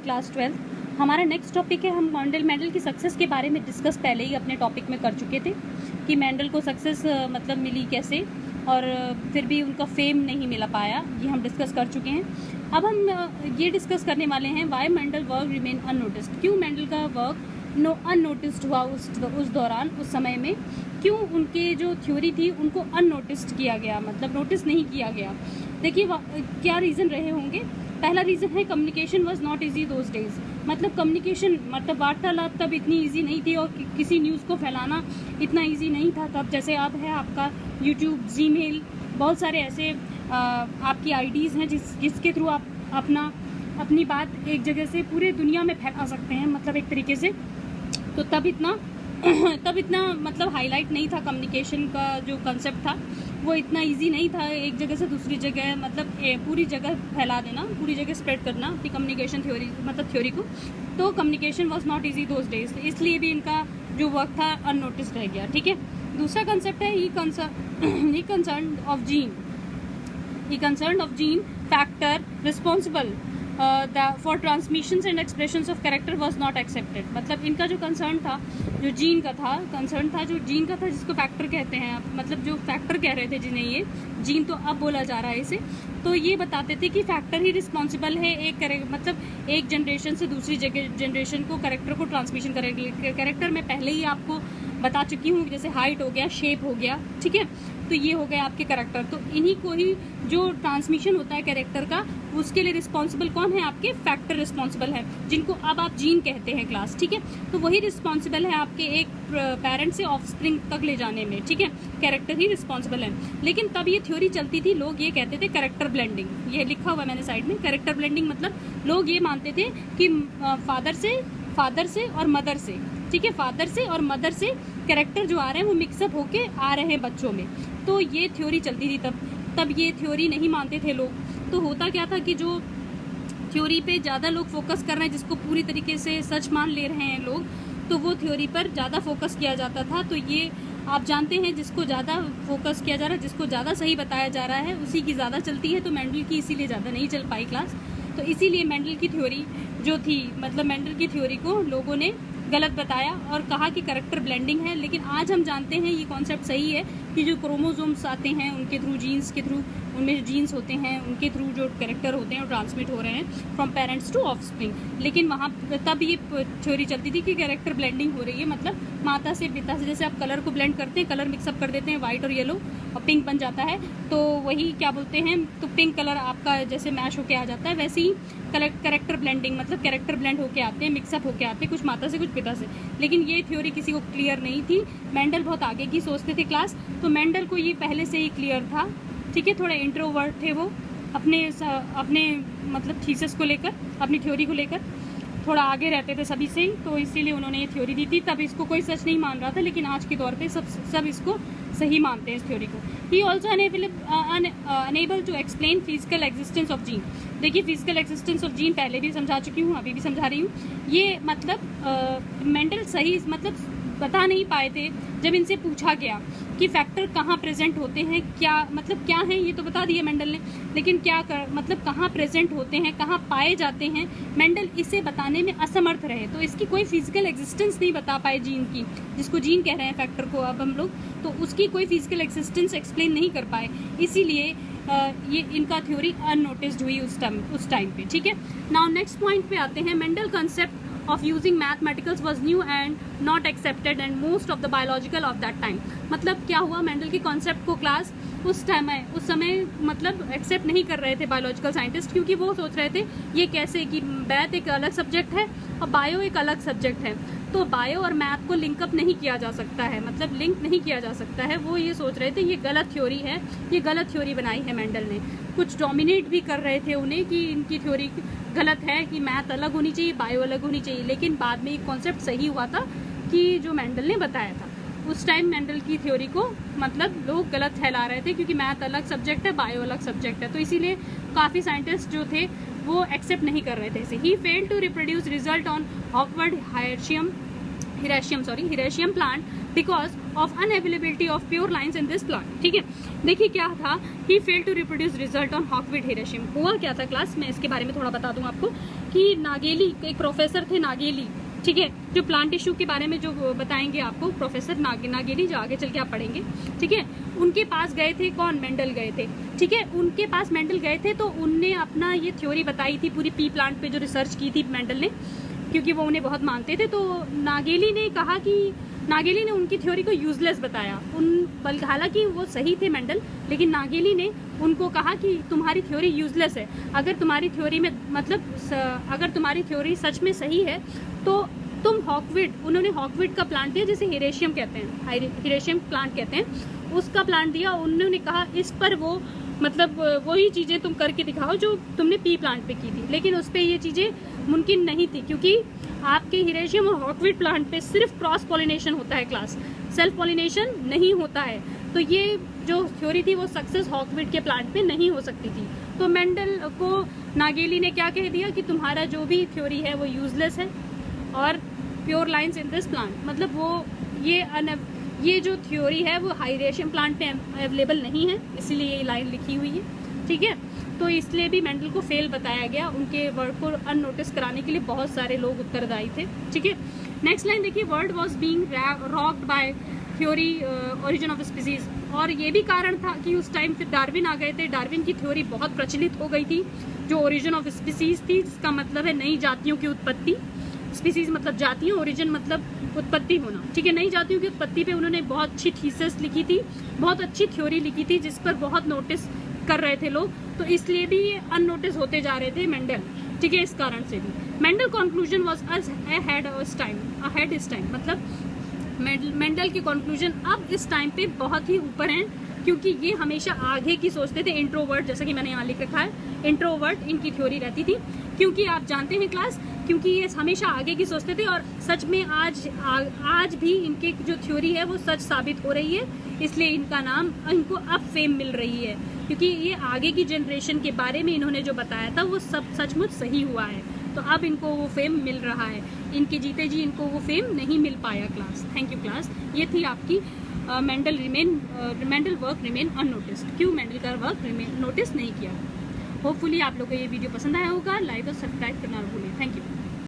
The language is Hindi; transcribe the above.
क्लास 12। हमारा नेक्स्ट टॉपिक है, हम मेंडल की सक्सेस के बारे में डिस्कस पहले ही अपने टॉपिक में कर चुके थे कि मेंडल को सक्सेस मतलब मिली कैसे, और फिर भी उनका फेम नहीं मिला पाया, ये हम डिस्कस कर चुके हैं। अब हम ये डिस्कस करने वाले हैं why Mendel work remain unnoticed, क्यों मेंडल का वर्क अननोटिस्ड हुआ उस दौरान, उस समय में क्यों उनके जो थ्योरी थी उनको अननोटिस्ड किया गया, मतलब नोटिस नहीं किया गया। देखिए क्या रीज़न रहे होंगे। पहला रीज़न है communication was not easy those days, मतलब कम्युनिकेशन मतलब वार्तालाप तब इतनी ईजी नहीं थी और किसी न्यूज़ को फैलाना इतना ईजी नहीं था तब, जैसे अब है आपका यूट्यूब, जीमेल, बहुत सारे ऐसे आपकी आईडीज़ हैं जिसके थ्रू आप अपनी बात एक जगह से पूरे दुनिया में फैला सकते हैं, मतलब एक तरीके से। तो तब इतना मतलब हाईलाइट नहीं था, कम्युनिकेशन का जो कंसेप्ट था वो इतना इजी नहीं था, एक जगह से दूसरी जगह मतलब पूरी जगह फैला देना, पूरी जगह स्प्रेड करना अपनी कम्युनिकेशन थ्योरी को। तो communication was not easy those days, इसलिए भी इनका जो वर्क था अननोटिस्ड रह गया। ठीक है, दूसरा कंसेप्ट है he concern of gene factor responsible for transmissions and expressions of character was not accepted. मतलब इनका जो कंसर्न था, जो जीन का था जिसको फैक्टर कहते हैं, मतलब जो फैक्टर कह रहे थे जिन्हें, ये जीन तो अब बोला जा रहा है इसे, तो ये बताते थे कि फैक्टर ही रिस्पॉन्सिबल है एक जनरेशन से दूसरी जनरेशन को कैरेक्टर को ट्रांसमिशन करेगी। कैरेक्टर में पहले ही आपको बता चुकी हूँ, जैसे हाइट हो गया, शेप हो गया, ठीक है, तो ये हो गए आपके कैरेक्टर। तो इन्हीं को ही जो ट्रांसमिशन होता है कैरेक्टर का, उसके लिए रिस्पॉन्सिबल कौन है? आपके फैक्टर रिस्पॉन्सिबल है, जिनको अब आप जीन कहते हैं क्लास। ठीक है, तो वही रिस्पॉन्सिबल है आपके एक पेरेंट से ऑफस्प्रिंग तक ले जाने में। ठीक है, कैरेक्टर ही रिस्पॉन्सिबल है। लेकिन तब ये थ्योरी चलती थी, लोग ये कहते थे कैरेक्टर ब्लेंडिंग, ये लिखा हुआ है मैंने साइड में, कैरेक्टर ब्लेंडिंग मतलब लोग ये मानते थे कि फादर से और मदर से, ठीक है, फादर से और मदर से कैरेक्टर जो आ रहे हैं वो मिक्सअप होके आ रहे हैं बच्चों में। तो ये थ्योरी चलती थी तब ये थ्योरी नहीं मानते थे लोग। तो होता क्या था कि जो थ्योरी पे ज़्यादा लोग फोकस कर रहे हैं, जिसको पूरी तरीके से सच मान ले रहे हैं लोग, तो वो थ्योरी पर ज़्यादा फोकस किया जाता था। तो ये आप जानते हैं, जिसको ज़्यादा फोकस किया जा रहा है, जिसको ज़्यादा सही बताया जा रहा है, उसी की ज़्यादा चलती है। तो मेंडल की इसीलिए ज़्यादा नहीं चल पाई क्लास। तो इसीलिए मेंडल की थ्योरी जो थी, मतलब मेंडल की थ्योरी को लोगों ने गलत बताया और कहा कि कैरेक्टर ब्लेंडिंग है। लेकिन आज हम जानते हैं ये कॉन्सेप्ट सही है कि जो क्रोमोसोम्स आते हैं उनके थ्रू, जीन्स के थ्रू, उनमें जो जीन्स होते हैं उनके थ्रू जो कैरेक्टर होते हैं वो ट्रांसमिट हो रहे हैं फ्रॉम पेरेंट्स टू ऑफस्प्रिंग। लेकिन वहाँ तब ये थ्योरी चलती थी कि कैरेक्टर ब्लेंडिंग हो रही है, मतलब माता से पिता से, जैसे आप कलर को ब्लेंड करते हैं, कलर मिक्सअप कर देते हैं, वाइट और येलो और पिंक बन जाता है, तो वही क्या बोलते हैं, तो पिंक कलर आपका जैसे मैच होके आ जाता है, वैसे ही कैरेक्टर ब्लेंडिंग मतलब कैरेक्टर ब्लेंड होके आते हैं, मिक्सअप होके आते हैं, कुछ माता से कुछ पिता से। लेकिन ये थ्योरी किसी को क्लियर नहीं थी, मेंडल बहुत आगे की सोचते थे क्लास। तो मेंडल को ये पहले से ही क्लियर था, ठीक है, थोड़ा इंट्रोवर्ट थे वो, अपने मतलब थीसिस को लेकर, अपनी थ्योरी को लेकर थोड़ा आगे रहते थे सभी से ही, तो इसीलिए उन्होंने ये थ्योरी दी थी। तब इसको कोई सच नहीं मान रहा था, लेकिन आज के दौर पे सब इसको सही मानते हैं, इस थ्योरी को। He also unable to explain physical existence of gene. देखिए, फिजिकल एग्जिस्टेंस ऑफ जीन पहले भी समझा चुकी हूँ, अभी भी समझा रही हूँ। ये मतलब मेंडल सही मतलब बता नहीं पाए थे जब इनसे पूछा गया कि फैक्टर कहाँ प्रेजेंट होते हैं, क्या मतलब क्या है, ये तो बता दिया मेंडल ने, लेकिन मतलब कहाँ प्रेजेंट होते हैं, कहाँ पाए जाते हैं, मेंडल इसे बताने में असमर्थ रहे। तो इसकी कोई फिजिकल एग्जिस्टेंस नहीं बता पाए जीन की, जिसको जीन कह रहे हैं फैक्टर को अब हम लोग, तो उसकी कोई फिजिकल एग्जिस्टेंस एक्सप्लेन नहीं कर पाए, इसीलिए ये इनका थ्योरी अननोटिस्ड हुई उस टाइम पे। ठीक है, नाउ नेक्स्ट पॉइंट पे आते हैं। Mendel concept of using mathematics was new and not accepted and most of the biological of that time। मतलब क्या हुआ, मेंडल के कॉन्सेप्ट को क्लास उस समय मतलब एक्सेप्ट नहीं कर रहे थे बायोलॉजिकल साइंटिस्ट, क्योंकि वो सोच रहे थे ये कैसे कि मैथ एक अलग सब्जेक्ट है और बायो एक अलग सब्जेक्ट है, तो बायो और मैथ को लिंकअप नहीं किया जा सकता है, मतलब लिंक नहीं किया जा सकता है। वो ये सोच रहे थे ये गलत थ्योरी है, ये गलत थ्योरी बनाई है मेंडल ने। कुछ डोमिनेट भी कर रहे थे उन्हें कि इनकी थ्योरी गलत है, कि मैथ अलग होनी चाहिए, बायो अलग होनी चाहिए। लेकिन बाद में एक कॉन्सेप्ट सही हुआ था कि जो मेंडल ने बताया था, उस टाइम मेंडल की थ्योरी को मतलब लोग गलत फैला रहे थे, क्योंकि मैथ अलग सब्जेक्ट है, बायो अलग सब्जेक्ट है, तो इसीलिए काफ़ी साइंटिस्ट जो थे वो एक्सेप्ट नहीं कर रहे थे इसे। He failed to reproduce result on hawkweed Hieracium Hieracium plant because of unavailability of pure lines in this plant. ठीक है, देखिए क्या था, he fail to reproduce result on hawkweed Hieracium. हुआ क्या था क्लास में, इसके बारे में थोड़ा बता दूं आपको कि नागेली एक प्रोफेसर थे, नागेली, ठीक है, जो प्लांट टिश्यू के बारे में जो बताएंगे आपको प्रोफेसर नागेली, जो आगे चल के आप पढ़ेंगे। ठीक है, उनके पास गए थे कौन, मेंडल गए थे। ठीक है, उनके पास मेंडल गए थे तो उनने अपना ये थ्योरी बताई थी पूरी पी प्लांट पे, जो रिसर्च की थी मेंडल ने, क्योंकि वो उन्हें बहुत मानते थे। तो नागेली ने उनकी थ्योरी को यूजलेस बताया। हालांकि वो सही थे मेंडल, लेकिन नागेली ने उनको कहा कि तुम्हारी थ्योरी यूजलेस है। अगर तुम्हारी थ्योरी में अगर तुम्हारी थ्योरी सच में सही है तो तुम उन्होंने हॉकवीड का प्लांट दिया, जिसे हिरेशियम कहते हैं, हिरेशियम प्लांट कहते हैं, उसका प्लांट दिया। उन्होंने कहा इस पर वो वही चीज़ें तुम करके दिखाओ जो तुमने पी प्लांट पे की थी, लेकिन उस पर ये चीज़ें मुमकिन नहीं थी, क्योंकि आपके हिरेशियम और हॉकवीड प्लांट पे सिर्फ क्रॉस पॉलिनेशन होता है क्लास, सेल्फ पॉलिनेशन नहीं होता है। तो ये जो थ्योरी थी वो सक्सेस हॉकवीड के प्लांट पे नहीं हो सकती थी। तो मेंडल को नागेली ने क्या कह दिया कि तुम्हारा जो भी थ्योरी है वो यूजलेस है और pure lines in this plant, मतलब ये जो थ्योरी है वो हिरेशियम प्लांट पे अवेलेबल नहीं है, इसीलिए ये लाइन लिखी हुई है। ठीक है, तो इसलिए भी मेंडल को फेल बताया गया, उनके वर्ड को अननोटिस कराने के लिए बहुत सारे लोग उत्तरदायी थे। ठीक है, नेक्स्ट लाइन देखिए, world was being rocked by theory origin of species. और ये भी कारण था कि उस टाइम फिर डार्विन आ गए थे, डार्विन की थ्योरी बहुत प्रचलित हो गई थी, जो ओरिजिन ऑफ स्पीसीज थी, जिसका मतलब है नई जातियों की उत्पत्ति। स्पीसीज मतलब जातियाँ, ओरिजिन मतलब उत्पत्ति होना। ठीक है, नई जातियों की उत्पत्ति पे उन्होंने बहुत अच्छी थीसिस लिखी थी, बहुत अच्छी थ्योरी लिखी थी, जिस पर बहुत नोटिस कर रहे थे लोग, तो इसलिए भी ये अननोटिस होते जा रहे थे मेंडल। ठीक है, इस कारण से भी मेंडल कंक्लूजन वाज अहेड इस टाइम, मतलब मेंडल के कंक्लूजन अब इस टाइम पे बहुत ही ऊपर हैं, क्योंकि ये हमेशा आगे की सोचते थे। इंट्रोवर्ट, जैसा कि मैंने यहाँ लिख रखा है, इंट्रोवर्ट इनकी थ्योरी रहती थी, क्योंकि आप जानते हैं क्लास, क्योंकि ये हमेशा आगे की सोचते थे, और सच में आज भी इनकी जो थ्योरी है वो सच साबित हो रही है, इसलिए इनको अब फेम मिल रही है, क्योंकि ये आगे की जनरेशन के बारे में इन्होंने जो बताया था वो सब सचमुच सही हुआ है। तो अब इनको वो फेम मिल रहा है, इनके जीते जी इनको वो फेम नहीं मिल पाया क्लास। थैंक यू क्लास, ये थी आपकी मेंडल वर्क रिमेन अननोटिस्ड, क्यों मेंडल का वर्क नोटिस नहीं किया। होपफुली आप लोगों को ये वीडियो पसंद आया होगा। लाइक और सब्सक्राइब करना ना भूलें। Thank you.